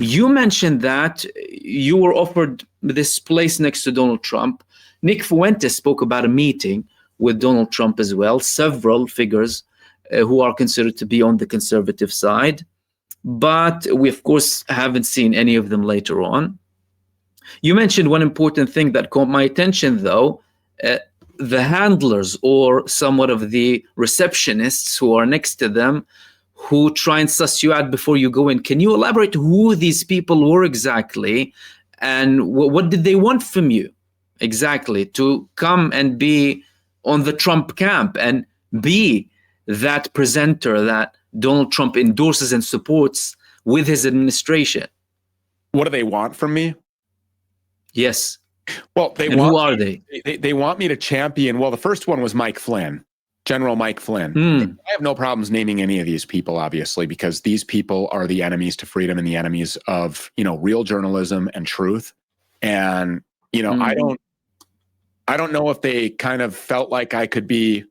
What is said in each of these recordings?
You mentioned that you were offered this place next to Donald Trump. Nick Fuentes spoke about a meeting with Donald Trump as well, several figures who are considered to be on the conservative side. But we, of course, haven't seen any of them later on. You mentioned one important thing that caught my attention, though. The handlers or somewhat of the receptionists who are next to them who try and suss you out before you go in. Can you elaborate who these people were exactly and what did they want from you exactly to come and be on the Trump camp and be that presenter that Donald Trump endorses and supports with his administration? What do they want from me? Yes. Well, who are they? They want me to champion. Well, the first one was Mike Flynn, General Mike Flynn. I have no problems naming any of these people, obviously, because these people are the enemies to freedom and the enemies of, real journalism and truth. And, I don't know if they kind of felt like I could be,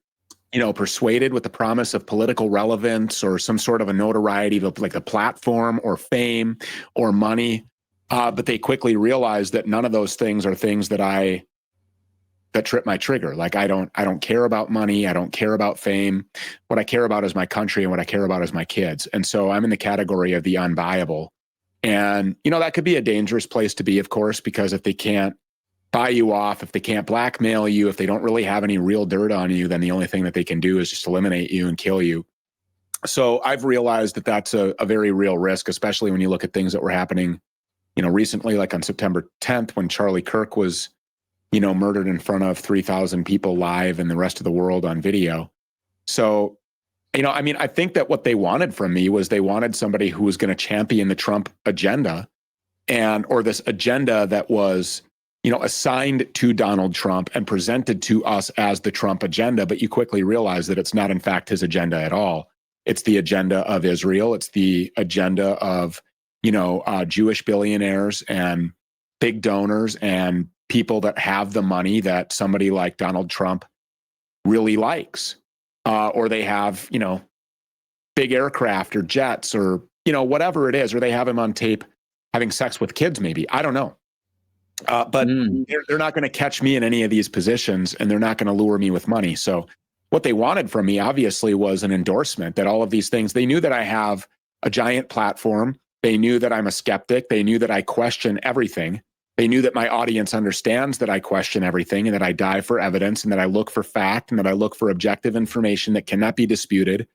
persuaded with the promise of political relevance or some sort of a notoriety, like a platform or fame or money. But they quickly realized that none of those things are things that trip my trigger. Like I don't care about money. I don't care about fame. What I care about is my country, and what I care about is my kids. And so I'm in the category of the unbuyable. And, that could be a dangerous place to be, of course, because if they can't buy you off, if they can't blackmail you, if they don't really have any real dirt on you, then the only thing that they can do is just eliminate you and kill you. So I've realized that that's a very real risk, especially when you look at things that were happening recently, like on September 10th, when Charlie Kirk was, murdered in front of 3,000 people live and the rest of the world on video. So, I think that what they wanted from me was they wanted somebody who was going to champion the Trump agenda or this agenda that was, assigned to Donald Trump and presented to us as the Trump agenda. But you quickly realize that it's not, in fact, his agenda at all. It's the agenda of Israel. It's the agenda of Jewish billionaires and big donors and people that have the money that somebody like Donald Trump really likes, or they have, big aircraft or jets or, whatever it is, or they have him on tape having sex with kids, maybe. I don't know. But they're not going to catch me in any of these positions, and they're not going to lure me with money. So what they wanted from me, obviously, was an endorsement that all of these things, they knew that I have a giant platform. They knew that I'm a skeptic. They knew that I question everything. They knew that my audience understands that I question everything and that I dive for evidence and that I look for fact and that I look for objective information that cannot be disputed.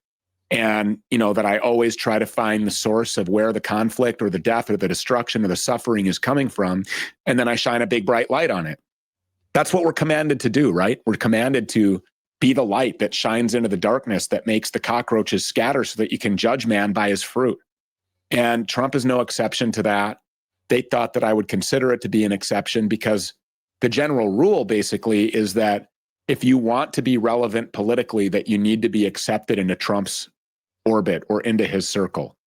And, that I always try to find the source of where the conflict or the death or the destruction or the suffering is coming from. And then I shine a big bright light on it. That's what we're commanded to do, right? We're commanded to be the light that shines into the darkness that makes the cockroaches scatter so that you can judge man by his fruit. And Trump is no exception to that. They thought that I would consider it to be an exception because the general rule basically is that if you want to be relevant politically, that you need to be accepted into Trump's orbit or into his circle.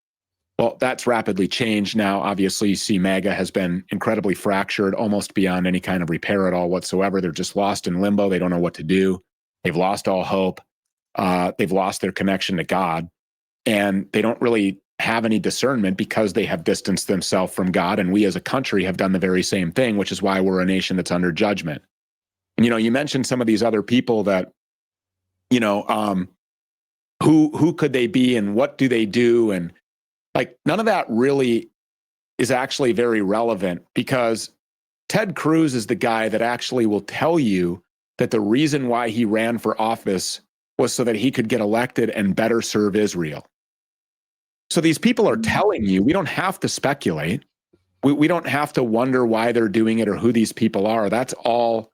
Well, that's rapidly changed now. Obviously, you see MAGA has been incredibly fractured, almost beyond any kind of repair at all whatsoever. They're just lost in limbo. They don't know what to do. They've lost all hope. They've lost their connection to God. And they don't really have any discernment because they have distanced themselves from God. And we as a country have done the very same thing, which is why we're a nation that's under judgment. And, you mentioned some of these other people that, who could they be and what do they do? And none of that really is actually very relevant because Ted Cruz is the guy that actually will tell you that the reason why he ran for office was so that he could get elected and better serve Israel. So these people are telling you, we don't have to speculate. We don't have to wonder why they're doing it or who these people are. That's all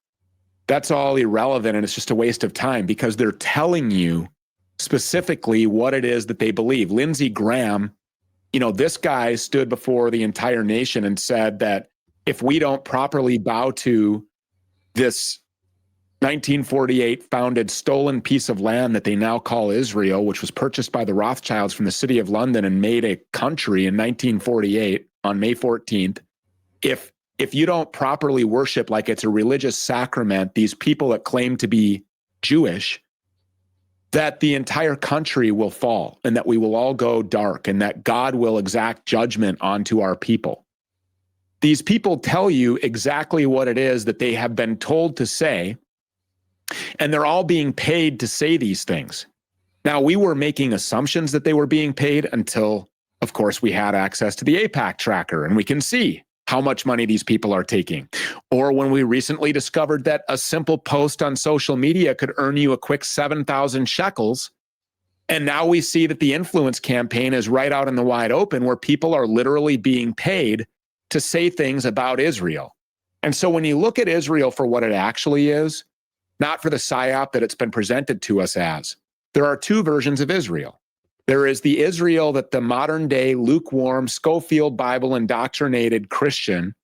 irrelevant, and it's just a waste of time because they're telling you specifically what it is that they believe. Lindsey Graham, this guy stood before the entire nation and said that if we don't properly bow to this 1948 founded stolen piece of land that they now call Israel, which was purchased by the Rothschilds from the city of London and made a country in 1948 on May 14th. If you don't properly worship like it's a religious sacrament, these people that claim to be Jewish, that the entire country will fall and that we will all go dark and that God will exact judgment onto our people. These people tell you exactly what it is that they have been told to say, and they're all being paid to say these things. Now, we were making assumptions that they were being paid until, of course, we had access to the APAC tracker and we can see how much money these people are taking. Or when we recently discovered that a simple post on social media could earn you a quick 7,000 shekels. And now we see that the influence campaign is right out in the wide open where people are literally being paid to say things about Israel. And so when you look at Israel for what it actually is, not for the psyop that it's been presented to us as, there are two versions of Israel. There is the Israel that the modern day lukewarm Schofield Bible indoctrinated Christian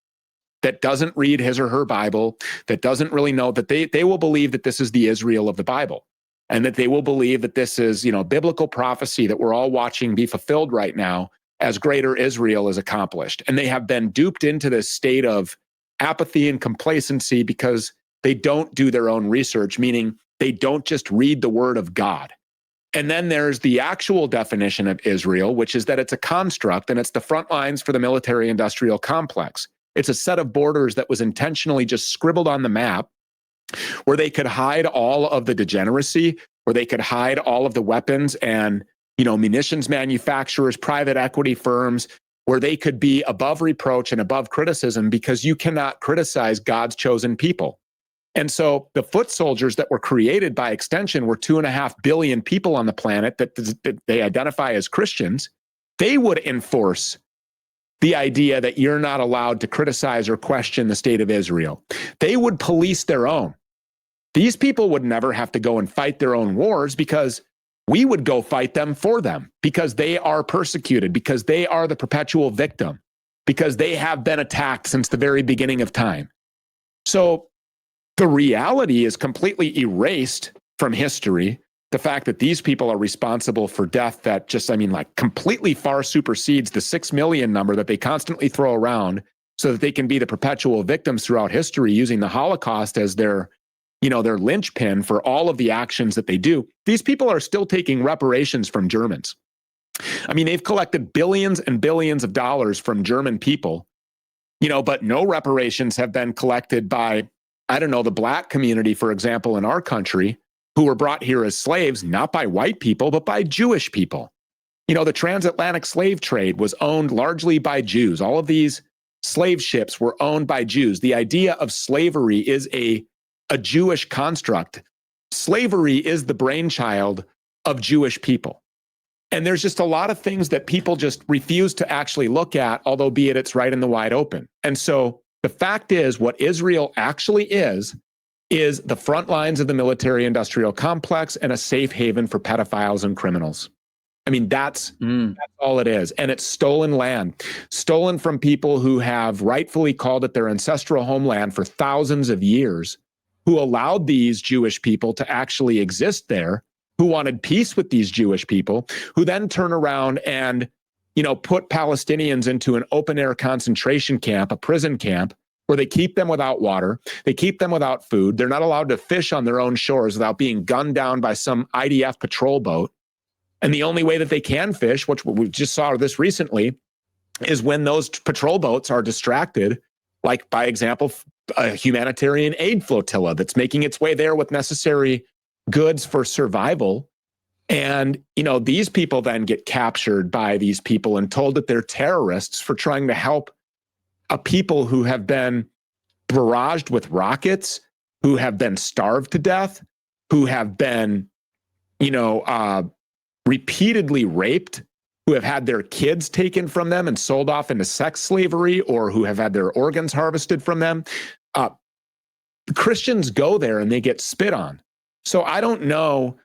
that doesn't read his or her Bible, that doesn't really know, that they will believe that this is the Israel of the Bible, and that they will believe that this is, biblical prophecy that we're all watching be fulfilled right now as greater Israel is accomplished. And they have been duped into this state of apathy and complacency because they don't do their own research, meaning they don't just read the word of God. And then there's the actual definition of Israel, which is that it's a construct and it's the front lines for the military-industrial complex. It's a set of borders that was intentionally just scribbled on the map where they could hide all of the degeneracy, where they could hide all of the weapons and, munitions manufacturers, private equity firms, where they could be above reproach and above criticism because you cannot criticize God's chosen people. And so the foot soldiers that were created by extension were 2.5 billion people on the planet that they identify as Christians. They would enforce the idea that you're not allowed to criticize or question the state of Israel. They would police their own. These people would never have to go and fight their own wars because we would go fight them for them because they are persecuted, because they are the perpetual victim, because they have been attacked since the very beginning of time. So the reality is completely erased from history. The fact that these people are responsible for death that just, completely far supersedes the 6 million number that they constantly throw around so that they can be the perpetual victims throughout history using the Holocaust as their linchpin for all of the actions that they do. These people are still taking reparations from Germans. They've collected billions and billions of dollars from German people, but no reparations have been collected by, the Black community, for example, in our country, who were brought here as slaves, not by white people, but by Jewish people. The transatlantic slave trade was owned largely by Jews. All of these slave ships were owned by Jews. The idea of slavery is a Jewish construct. Slavery is the brainchild of Jewish people. And there's just a lot of things that people just refuse to actually look at, although be it's right in the wide open. And so the fact is, what Israel actually is the front lines of the military-industrial complex and a safe haven for pedophiles and criminals. That's all it is. And it's stolen land, stolen from people who have rightfully called it their ancestral homeland for thousands of years, who allowed these Jewish people to actually exist there, who wanted peace with these Jewish people, who then turn around and put Palestinians into an open-air concentration camp, a prison camp, where they keep them without water, they keep them without food, they're not allowed to fish on their own shores without being gunned down by some IDF patrol boat. And the only way that they can fish, which we just saw this recently, is when those patrol boats are distracted, like, by example, a humanitarian aid flotilla that's making its way there with necessary goods for survival. And, these people then get captured by these people and told that they're terrorists for trying to help a people who have been barraged with rockets, who have been starved to death, who have been, repeatedly raped, who have had their kids taken from them and sold off into sex slavery, or who have had their organs harvested from them. Christians go there and they get spit on. So I don't know,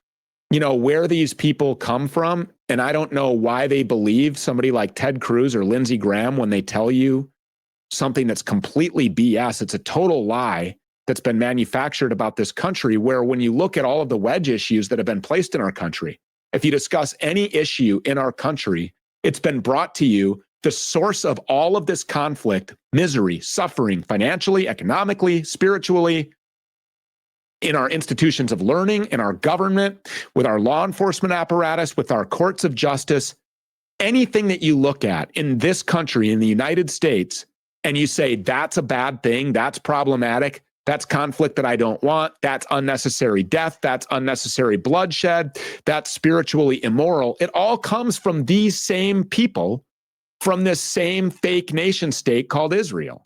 where these people come from, and I don't know why they believe somebody like Ted Cruz or Lindsey Graham when they tell you something that's completely BS. It's a total lie that's been manufactured about this country, where when you look at all of the wedge issues that have been placed in our country, if you discuss any issue in our country, it's been brought to you, the source of all of this conflict, misery, suffering, financially, economically, spiritually, in our institutions of learning, in our government, with our law enforcement apparatus, with our courts of justice, anything that you look at in this country, in the United States, and you say, that's a bad thing, that's problematic, that's conflict that I don't want, that's unnecessary death, that's unnecessary bloodshed, that's spiritually immoral, it all comes from these same people, from this same fake nation state called Israel.